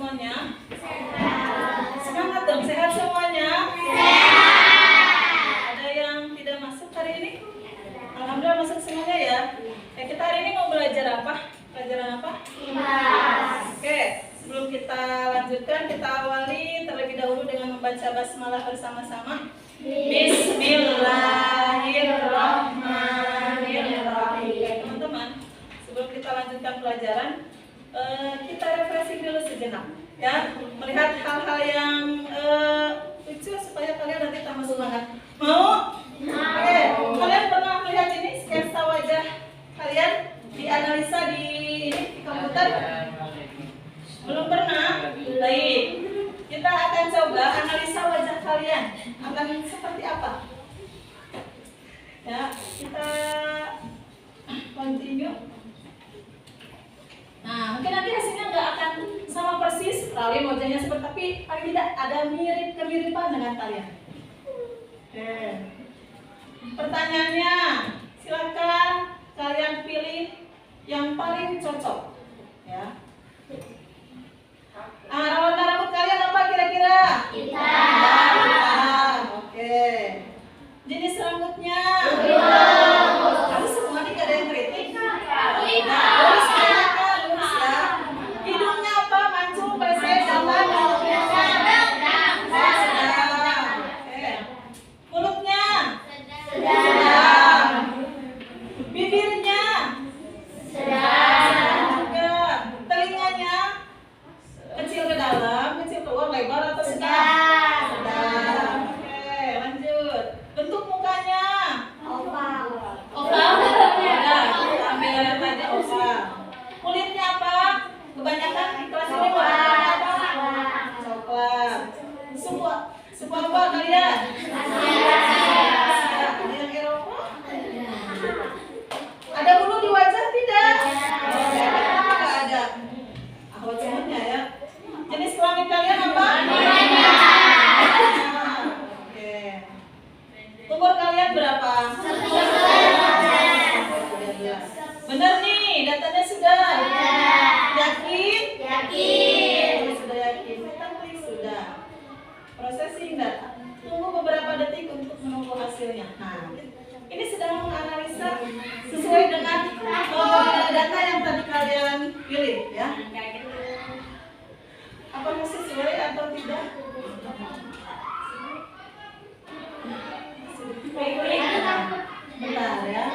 semuanya? Sehat. Semangat dong, sehat semuanya? Sehat. Ada yang tidak masuk hari ini? Alhamdulillah masuk semuanya ya. Kita hari ini mau belajar apa? Pelajaran apa? Oke, sebelum kita lanjutkan, kita awali terlebih dahulu dengan membaca basmalah bersama-sama. Bismillahirrahmanirrahim. Teman-teman, sebelum kita lanjutkan pelajaran, kita refreshing dulu sejenak, ya, melihat hal-hal yang lucu supaya kalian nanti tambah semangat. Mau? Oke, kalian pernah melihat ini sketsa wajah kalian dianalisa di komputer? Belum pernah? Baik, kita akan coba analisa wajah kalian akan seperti apa. Ya, kita continue. Nah, mungkin nanti hasilnya nggak akan sama persis, kalian wajahnya seperti, tapi paling tidak ada kemiripan dengan kalian. Oke. Pertanyaannya, silakan kalian pilih yang paling cocok. Ya. Warna rambut kalian apa kira-kira? Hitam. Oke. Jenis rambutnya? Harus semua nih, gak ada yang kritik. Lurus ya. Hidungnya apa? Mancung, pesek, datar? Oke. Mulutnya? Sedang. Bibirnya? Sedang juga. Telinganya? Kecil ke dalam, kecil keluar, lebar atau sedang? Sedang. Oke, lanjut. Bentuk mukanya? Oval. Oval? Ya, kita ambil lihat aja oval. Kulitnya apa? Kebanyakan di kelas ini warnanya apa? Coklat. Suku apa kalian? Asia. Ada yang Eropa? Ada bulu di wajah tidak? Nggak ada. Ahwat semuanya ya. Jenis kelamin kalian apa? Oke. Umur kalian berapa? 19. Benar nih, datanya sudah? Yakin? Yakin. Sudah yakin. Kita klik sudah. Processing data. Tunggu beberapa detik untuk menunggu hasilnya. Nah, ini sedang menganalisa sesuai dengan data yang tadi kalian pilih ya. Apakah sesuai atau tidak? Bentar ya.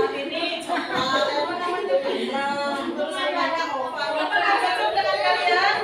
Ini coklat, apa namanya, panjang, terus warnanya oval. Apa yang cocok dengan kalian?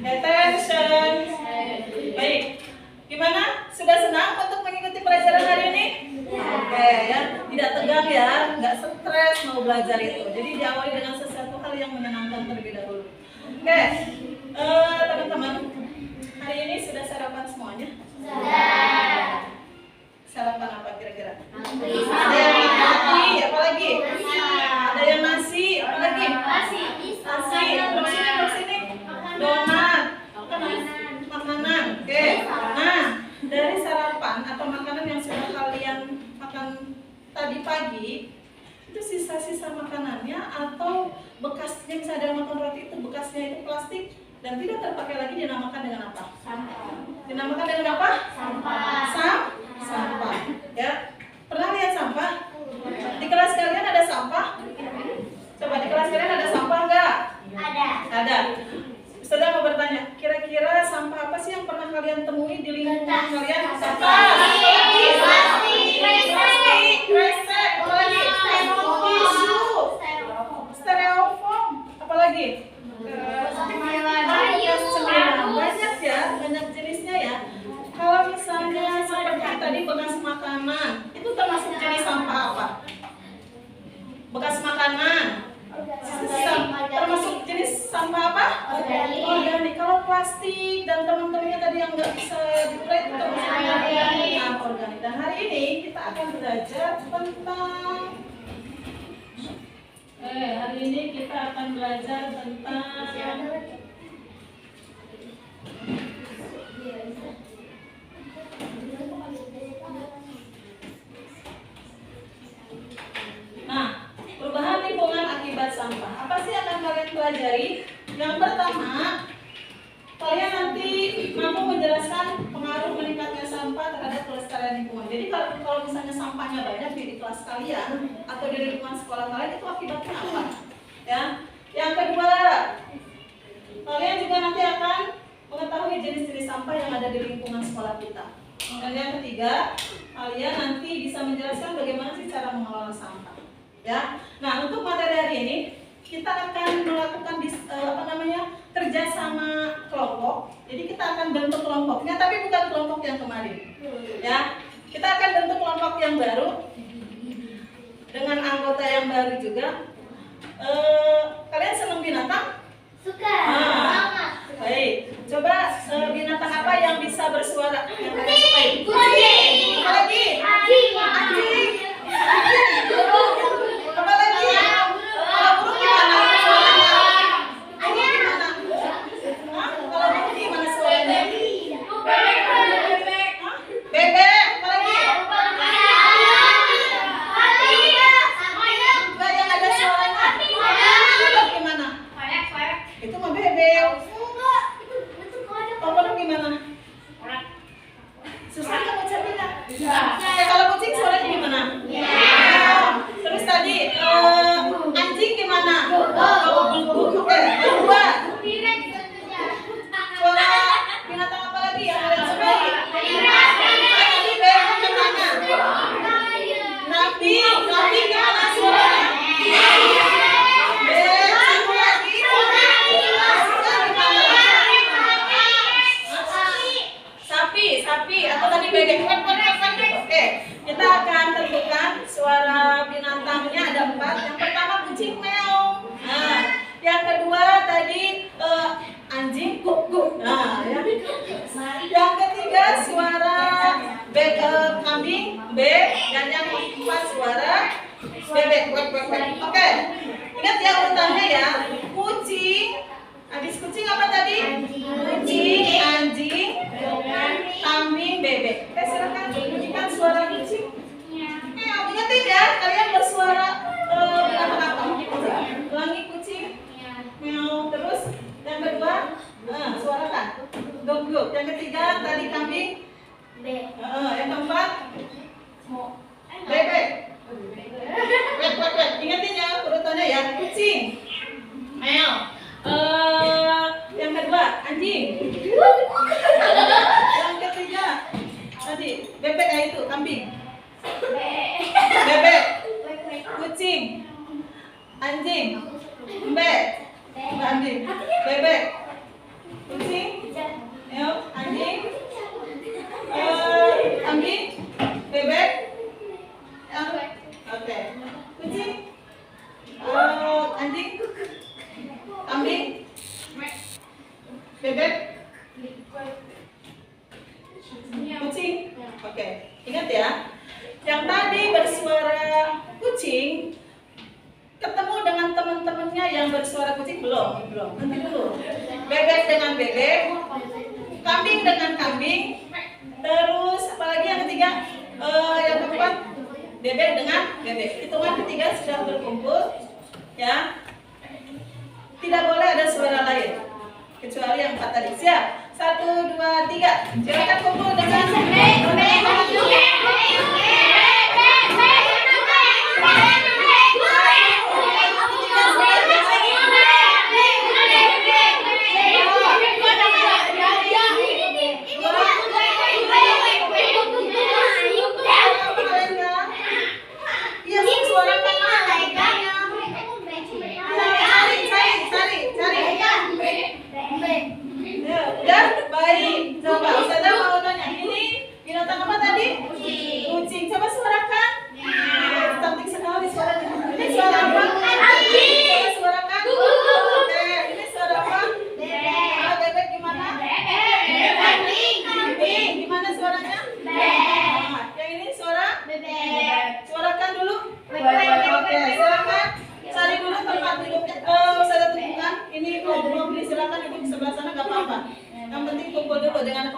Attention. Baik. Gimana? Sudah senang untuk mengikuti pelajaran hari ini? Oke ya, tidak tegang ya, nggak stres mau belajar itu. Jadi diawali dengan sesuatu hal yang menyenangkan terlebih dahulu. Oke, teman-teman, hari ini sudah sarapan semuanya? Sudah. Sarapan apa kira-kira? Ada yang roti, apa lagi? Ada yang nasi, apa lagi? Nasi. Terus sini. Donat. Makanan. Oke. Nah, dari sarapan atau makanan yang sudah kalian makan tadi pagi, itu sisa-sisa makanannya atau bekasnya, misalnya ada yang makan roti itu bekasnya itu plastik dan tidak terpakai lagi, dinamakan dengan apa? Sampah. Dinamakan dengan apa? Sampah. Sampah. Ya. Pernah lihat sampah? Di kelas kalian ada sampah? Coba di kelas kalian ada sampah enggak? Ada. Saudara mau bertanya, kira-kira sampah apa sih yang pernah kalian temui di lingkungan kalian? Sampah. Plastik, kresek, tisu, lagi? Cemilan. Banyak ya, banyak jenisnya ya. Kalau misalnya seperti tadi bekas makanan, itu termasuk jenis sampah apa? Bekas makanan. Termasuk jenis sampah apa? Organik. Kalau plastik dan teman-temannya tadi yang nggak bisa diurai itu termasuk organik. Dan hari ini kita akan belajar tentang perubahan lingkungan akibat sampah. Apa sih yang akan kalian pelajari? Yang pertama, kalian nanti mampu menjelaskan pengaruh meningkatnya sampah terhadap kelestarian lingkungan. Jadi kalau misalnya sampahnya banyak di kelas kalian atau di lingkungan sekolah kalian, itu akibatnya apa? Ya. Yang kedua, kalian juga nanti akan mengetahui jenis-jenis sampah yang ada di lingkungan sekolah kita. Dan yang ketiga, kalian nanti bisa menjelaskan bagaimana sih cara mengelola sampah. Ya. Nah, untuk materi hari ini kita akan melakukan kerjasama kelompok. Jadi kita akan bentuk kelompoknya, tapi bukan kelompok yang kemarin. Ya, kita akan bentuk kelompok yang baru dengan anggota yang baru juga. Kalian senang binatang? Suka. Baik. Coba binatang apa yang bisa bersuara? Yang kalian sukai? Kucing. Apa lagi? Anjing. Apa lagi? Kalau burung gimana suaranya? Burung gimana? Kalau burung gimana suaranya? Bebek. Apa lagi? Enggak yang ada suaranya. Bebek gimana? Itu mah bebek. Kalau gimana? Susah kamu cari nggak? Kalau kucing suaranya gimana? Terus tadi anjing gimana? Oke, kedua. Suara binatang apa lagi yang kalian sukai? Tadi bebek gimana? Nabi gimana suaranya? Satu lagi. Sapi atau tadi bebek. Oke, kita akan tentukan suara binatangnya ada 4. Yang pertama kucing meow. Nah, yang kedua tadi anjing guk guk. Nah, yang ketiga suara kambing b, dan yang keempat suara bebek. Oke, ingat ya urutannya ya. Kucing. Habis kucing apa tadi? Kucing, anjing, kambing, bebek. Oke, silakan bunyikan suara kucing. Ingatin ya, kalian bersuara apa? Ulangi kucing. Meow. Terus yang kedua, suarakan. Guk. Yang ketiga tadi kambing. Yang keempat bebek. Ingatin ya urutannya ya. Kucing. Meow. Yang kedua anjing. Yang ketiga tadi bebek, itu kambing. Bebek, kucing, anjing, anjing, bebek, kucing, anjing, kambing, bebek. Oke, kucing, anjing, kambing, bebek, kucing. Oke, ingat ya. Yang tadi bersuara kucing ketemu dengan teman-temannya yang bersuara kucing belum. Nanti dulu. Bebek dengan bebek, kambing dengan kambing. Terus apalagi yang ketiga? Yang keempat bebek dengan bebek. Hitungan ketiga sudah berkumpul, ya. Tidak boleh ada suara lain kecuali yang 4 tadi. Siap? 1, 2, 3. Silakan kumpul dengan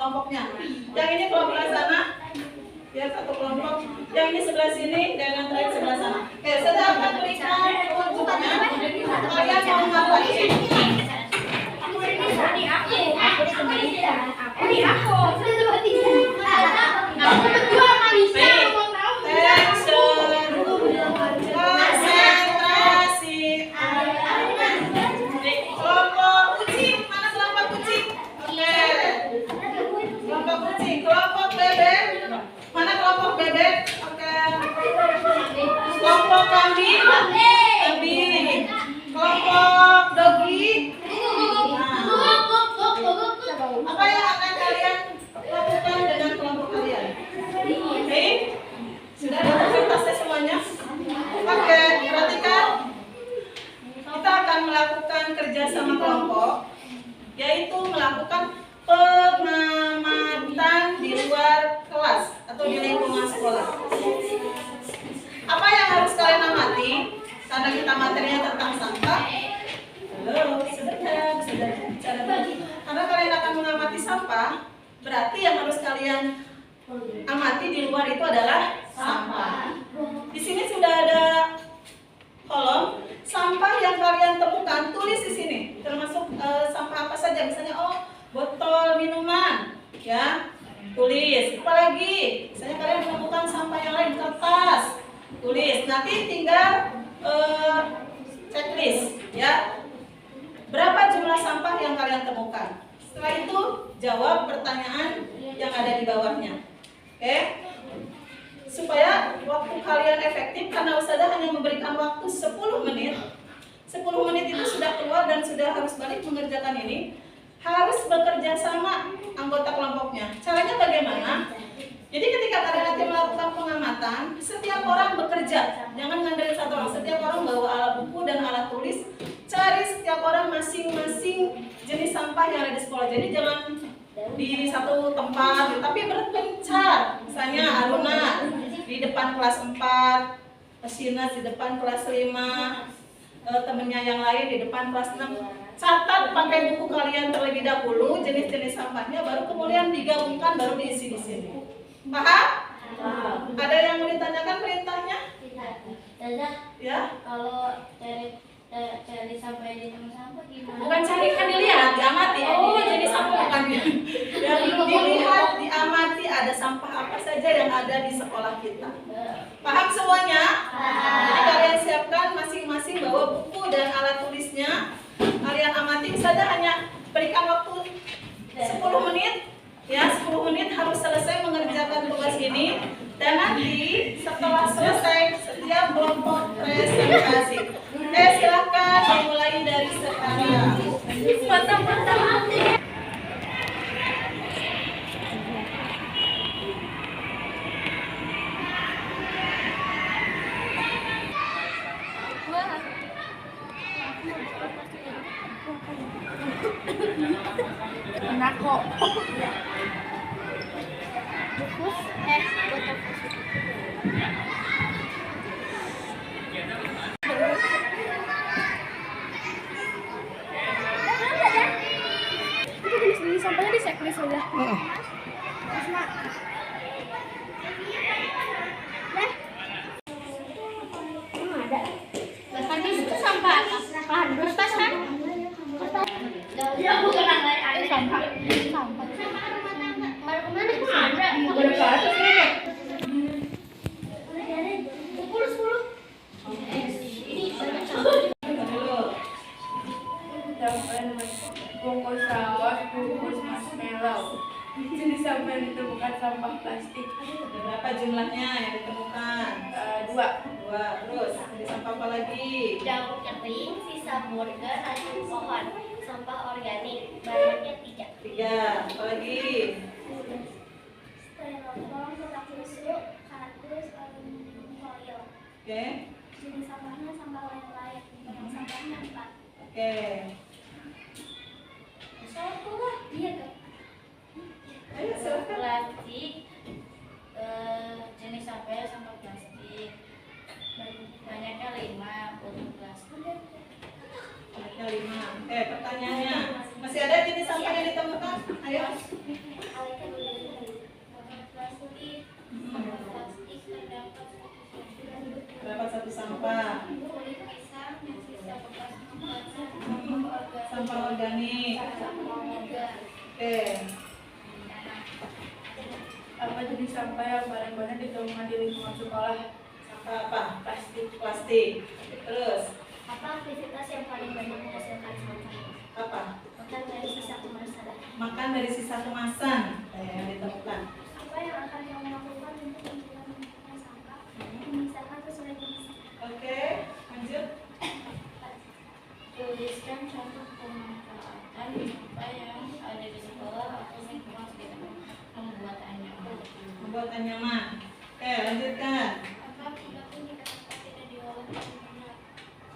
kelompoknya. Yang ini kelompok sana, ya satu kelompok. Yang ini sebelah sini dan yang terakhir sebelah sana. Oke, saya akan berikan petunjuknya. Kalian mau ngapain? Kelompok kambing, kelompok dogi. Apa yang akan kalian lakukan dengan kelompok kalian? Oke, sudah ada tasnya semuanya? Oke, perhatikan. Kita akan melakukan kerja sama kelompok, yaitu melakukan pengamatan di luar kelas atau di lingkungan sekolah. Apa yang harus kalian amati? Karena kita materinya tentang sampah. Halo, sebentar, bicara lagi. Karena kalian akan mengamati sampah, berarti yang harus kalian amati di luar itu adalah sampah. Di sini sudah ada kolom sampah yang kalian temukan, tulis di sini. Termasuk sampah apa saja, misalnya botol minuman, ya. Tulis. Apalagi, misalnya kalian menemukan sampah yang lain, kertas. Tulis. Nanti tinggal checklist, ya. Berapa jumlah sampah yang kalian temukan? Setelah itu jawab pertanyaan yang ada di bawahnya. Oke? Supaya waktu kalian efektif, karena Ustazah hanya memberikan waktu 10 menit. 10 menit itu sudah keluar dan sudah harus balik mengerjakan ini. Harus bekerja sama anggota kelompoknya. Caranya bagaimana? Jadi ketika kalian nanti melakukan pengamatan, setiap orang bekerja. Jangan ngandelin satu orang. Setiap orang bawa alat buku dan alat tulis. Cari setiap orang masing-masing jenis sampah yang ada di sekolah. Jadi jangan di satu tempat, tapi berpencar. Misalnya Aruna di depan kelas 4, Sinas di depan kelas 5, temennya yang lain di depan kelas 6. Catat pakai buku kalian terlebih dahulu jenis-jenis sampahnya, baru kemudian digabungkan, baru diisi di sini. Paham? Ada yang mau ditanyakan perintahnya? Tidak. Ya? Kalau cari sampah di tempat sampah gimana? Bukan cari, kan dilihat, diamati. Oh, jadi sampah bukan ya, dilihat, diamati ada sampah apa saja yang ada di sekolah kita. Paham semuanya? Jadi kalian siapkan masing-masing bawa buku dan alat tulisnya. Kalian amati saja, hanya berikan waktu 10 menit. Ya, 10 menit harus selesai mengerjakan tugas ini. Dan nanti setelah selesai setiap kelompok presentasi. Silahkan dimulai dari sekarang. Mantap. Enak kok. Sampahnya di checklist aja. Tadi itu sampah apa? Kertas kan? Ya, bukan air sampah. Sampah. Baru kemana? Baru ke atas nih. 10. Ini bungkus saus, bungkus marshmallow. Jenis sampah yang ditemukan sampah plastik. Berapa jumlahnya yang ditemukan? 2. Terus ada sampah apa lagi? Daun kering, sisa burger, ranting pohon, sampah organik, banyaknya 3. Apa lagi? Styrofoam, kotak tisu, kardus, foil. Oke. Jenis sampahnya sampah lain-lain, bentuk sampahnya 4. Oke. Sampah, iya kan? Ayo silakan. Plastik, jenis sampahnya sampah plastik, banyaknya 5 untuk plastik. Banyaknya 5. Pertanyaannya masih ada jenis sampah yang ditemukan? Ayo. sampah. Sampah organik. Oke. Apa jenis sampah yang barang-barang ditemukan di lingkungan sekolah? Sampah apa? Plastik. Plastik. Terus Apa aktivitas yang paling banyak menghasilkan sampah? apa? Makan dari sisa kemasan. Makan dari sisa kemasan yang ditemukan. Apa yang akan kamu lakukan untuk mengurangi sampah? Memisahkan sesuai jenis. Oke, lanjut. Tuliskan contoh pemanfaatan sampah yang ada di sekolah atau lingkungan sekitar Membuat nyaman. Oke, lanjutkan. Apa perilaku jika sampah tidak diolah dengan benar?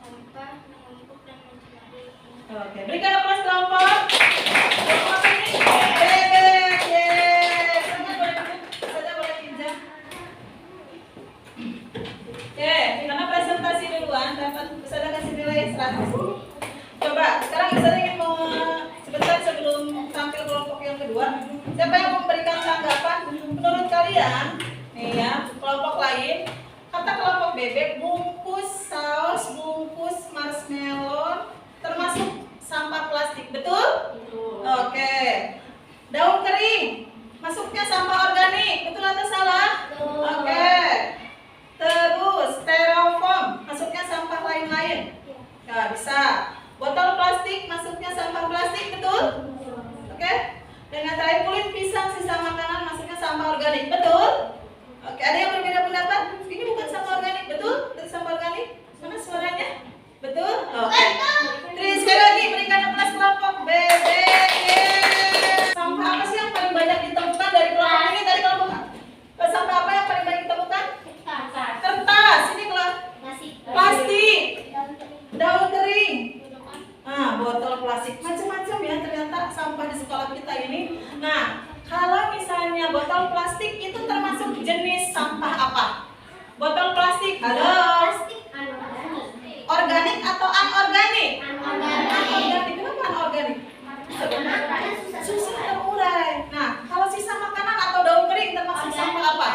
Sampah menumpuk dan mencemari lingkungan. Oke, berikan aplaus kelompok. Kelompok ini bebek. Yeay. Sana boleh duduk, sana boleh pinjam. Oke, karena presentasi duluan dapat sana kasih nilai 100. Coba, sekarang saya ingin mau sebentar sebelum tampil kelompok yang kedua. Siapa yang mau memberikan tanggapan? Menurut kalian, nih ya, kelompok lain, kata kelompok bebek, bungkus saus, bungkus marshmallow, termasuk sampah plastik, betul? Oke. Daun kering, masuknya sampah organik, betul atau salah? Oke. Terus styrofoam, masuknya sampah lain-lain. Nggak bisa. Botol plastik, masuknya sampah plastik, betul? Oke. Dan yang terakhir kulit pisang, sisa makanan, masuknya sampah organik, betul? Oke, ada yang berbeda pendapat? Ini bukan sampah organik, betul? Itu sampah organik? Mana suaranya? Betul? Oke. Terus sekali lagi berikan aplaus kelompok bebek. Sampah apa sih yang paling banyak ditemukan dari kelompok ini? Dari kelompok sampah apa yang paling banyak ditemukan? Kertas. Ini plastik. Daun kering. Nah, botol plastik, macam-macam ya ternyata sampah di sekolah kita ini. Nah, kalau misalnya botol plastik itu termasuk jenis sampah apa? Botol plastik, halo? Organik atau anorganik? Anorganik, kenapa anorganik? Susah terurai. Nah, kalau sisa makanan atau daun kering termasuk sampah apa?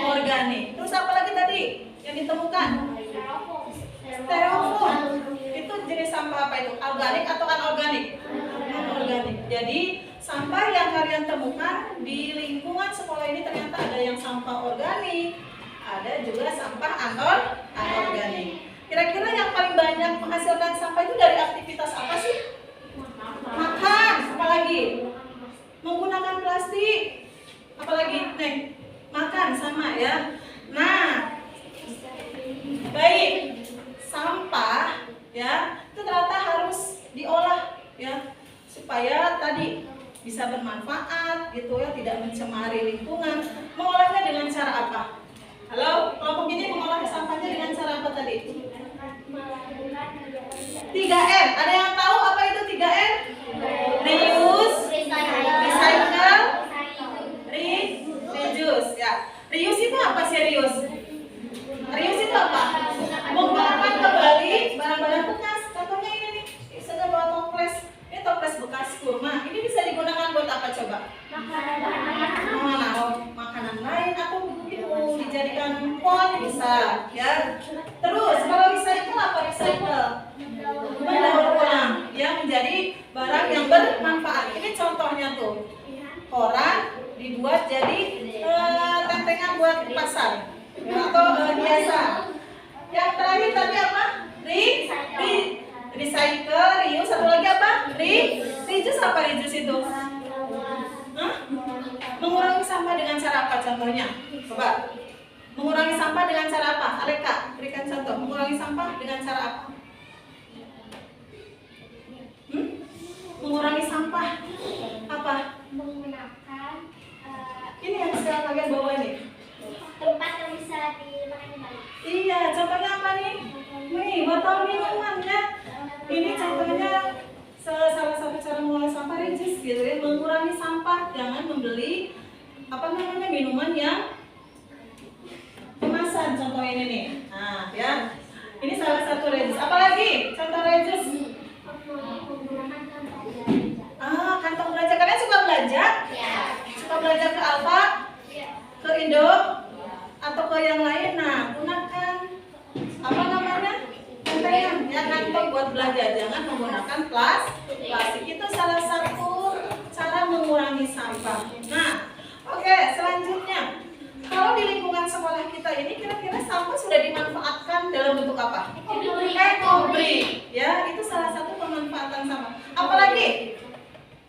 Organik. Terus apa lagi tadi yang ditemukan? Styrofoam. Itu jenis sampah apa itu? Organik atau anorganik? Anorganik. Jadi sampah yang kalian temukan di lingkungan sekolah ini ternyata ada yang sampah organik, ada juga sampah anorganik. Kira-kira yang paling banyak menghasilkan sampah itu dari aktivitas apa sih? Makan, apalagi? Menggunakan plastik, apalagi? Nih, makan sama ya. Nah, baik. Sampah ya itu ternyata harus diolah ya supaya tadi bisa bermanfaat gitu ya, tidak mencemari lingkungan. Mengolahnya dengan cara apa? Halo, kelompok ini mengolah sampahnya dengan cara apa tadi? 3R. Ada yang tahu apa itu 3R? Reuse, recycle, reduce ya. Reuse itu apa sih reuse? Reuse itu apa? Menggunakan kembali barang-barang bekas. Contohnya ini nih, saya bawa toples. Ini toples bekas kurma. Ini bisa digunakan buat apa coba? Makanan lain atau mungkin mau dijadikan pot bisa, ya. Terus kalau recycle apa recycle? Mendaur ulang, ya menjadi barang yang bermanfaat. Ini contohnya tuh. Koran dibuat jadi tentengan buat pasar atau biasa. Yang terakhir tadi apa? Recycle, reuse, satu lagi apa? Reduce apa reduce itu? Mengurangi sampah dengan cara apa contohnya? Coba. Mengurangi sampah dengan cara apa? Aleka, berikan contoh. Mengurangi sampah dengan cara apa? Mengurangi sampah apa? Menggunakan Ini yang sekarang kalian bawa ini. tempat yang bisa dipakai kembali. Iya, contohnya apa nih? Nih, botol minuman ya. Ini contohnya salah satu cara mengolah sampah reduce gitu ya, mengurangi sampah. Jangan membeli minuman yang kemasan. Contoh ini nih. Nah, ya. Ini salah satu reduce. Apalagi contoh reduce? Kantong belanja. Kalian suka belanja? Ya. Suka belanja ke Alfa? Ke Indo? Atau ke yang lain? Nah, gunakan ya kantong buat belanja, jangan menggunakan plastik. Itu salah satu cara mengurangi sampah. Nah, oke, selanjutnya kalau di lingkungan sekolah kita ini kira-kira sampah sudah dimanfaatkan dalam bentuk apa? Ekobrik, ya itu salah satu pemanfaatan sampah. Apalagi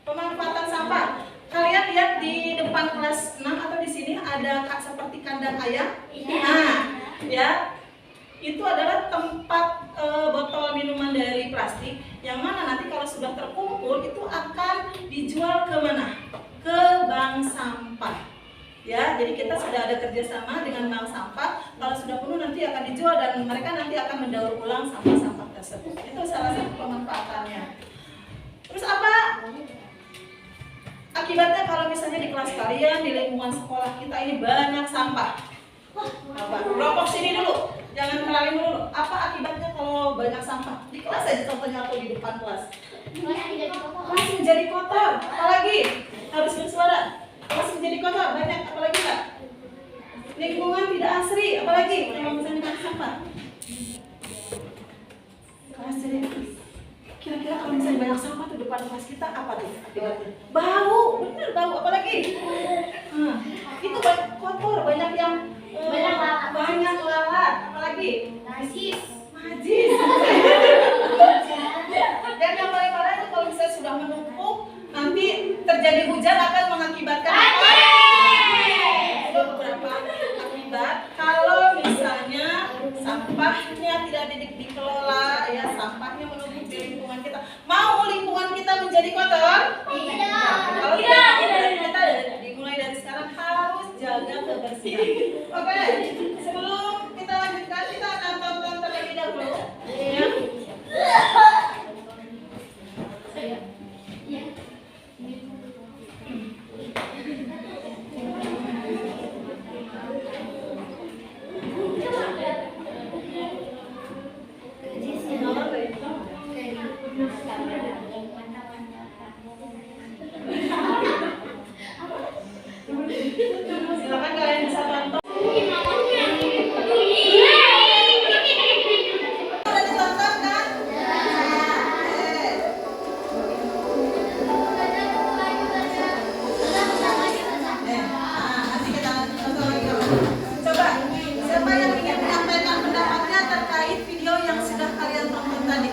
pemanfaatan sampah. Kalian lihat di depan kelas 6 atau di sini ada seperti kandang ayam. Nah, ya itu adalah tempat botol minuman dari plastik yang mana nanti kalau sudah terkumpul itu akan dijual ke mana? Ke bank sampah. Ya, jadi kita sudah ada kerjasama dengan bank sampah. Kalau sudah penuh nanti akan dijual dan mereka nanti akan mendaur ulang sampah-sampah tersebut. Itu salah satu pemanfaatannya. Terus apa? Akibatnya kalau misalnya di kelas kalian, di lingkungan sekolah kita ini banyak sampah. Apa? Kelompok sini dulu, jangan kenalin dulu. Apa akibatnya kalau banyak sampah? Di kelas aja contohnya atau di depan kelas. Kelas menjadi kotor. Apalagi harus bersuara. Kelas menjadi kotor, banyak. Apalagi Kak? Lingkungan tidak asri. Apalagi kalau misalnya banyak sampah. Kelas jadi kira-kira kalau misalnya banyak sampah tuh depan kelas kita apa tuh akibatnya? Bau, bener bau. Apalagi? Itu banyak kotor, banyak yang banyak lalat. Apalagi? Najis. Dan yang paling parah itu kalau misalnya sudah menumpuk, nanti terjadi hujan akan mengakibatkan apa? Ada beberapa akibat. Kalau misalnya sampahnya tidak dikelola, ya sampahnya menumpuk di lingkungan kita. Mau lingkungan kita menjadi kotor? Kalau tidak, kita dimulai dari sekarang harus jaga kebersihan. Oke, sebelum kita lanjutkan kita akan tonton terlebih dahulu. Ya. Silakan kalian bisa tonton. Udah ditonton kan? Nanti kita tonton lagi. Coba, siapa yang ingin menyampaikan pendapatnya terkait video yang sudah kalian tonton tadi?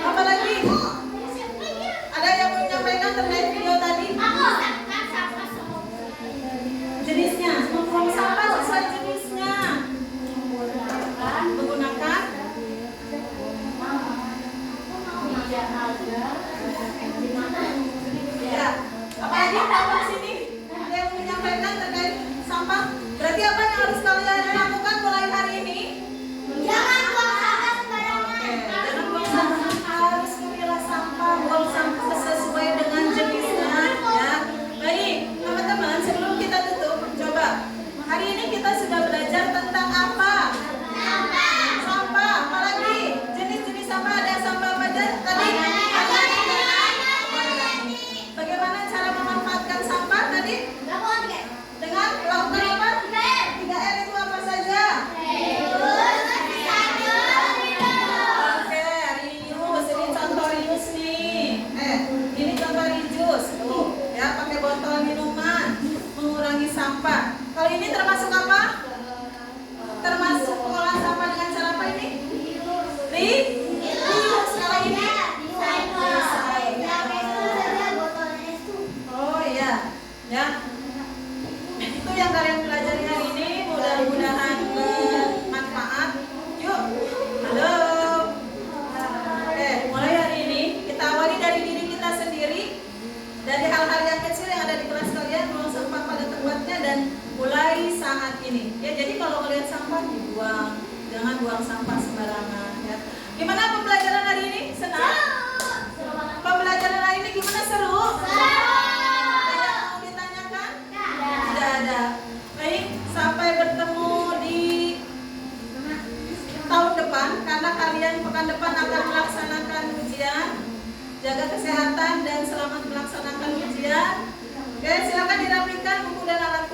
Apalagi? Ada yang mau menyampaikan terkait video tadi? Jenisnya, membuang sampah sesuai jenisnya. Menggunakan ya. Apalagi di sini ada yang menyampaikan terkait sampah. Berarti apa yang harus kalian lakukan mulai hari ini? Jangan buang sampah sembarangan. Jangan buang sampah, harus memilah sampah, buang sampah sesuai dengan jenisnya. Ya, baik teman-teman. Sebelum kita tutup, coba hari ini kita sudah belajar tentang apa? Sampah. Apalagi jenis-jenis sampah ada sampah apa aja tadi? Bagaimana cara memanfaatkan sampah tadi? Dengan melakukan apa? 3R itu apa saja? Oke, reuse. Ini contoh reuse nih. Ini contoh reuse. Tuh, ya pakai botol minuman, mengurangi sampah. Kalau ini termasuk apa? Termasuk pengolahan sampah dengan cara apa ini? Reuse. Kalau ini? Oh iya, ya. Itu yang kalian pelajari hari ini. Mudah-mudahan bermanfaat. Yuk, halo. Mulai hari ini kita awali dari diri kita sendiri, dari hal-hal yang kecil yang ada di kelas kalian, buang sampah pada tempatnya dan mulai saat ini. Ya, jadi kalau melihat sampah dibuang, jangan buang sampah sembarangan. Ya. Gimana pembelajaran hari ini? Senang? Pembelajaran hari ini gimana? Seru? Ada yang mau ditanyakan? Tidak ada. Baik, sampai bertemu di tahun depan karena kalian pekan depan akan melaksanakan ujian. Jaga kesehatan dan selamat melaksanakan ujian. Oke, silakan dirapikan buku dan alat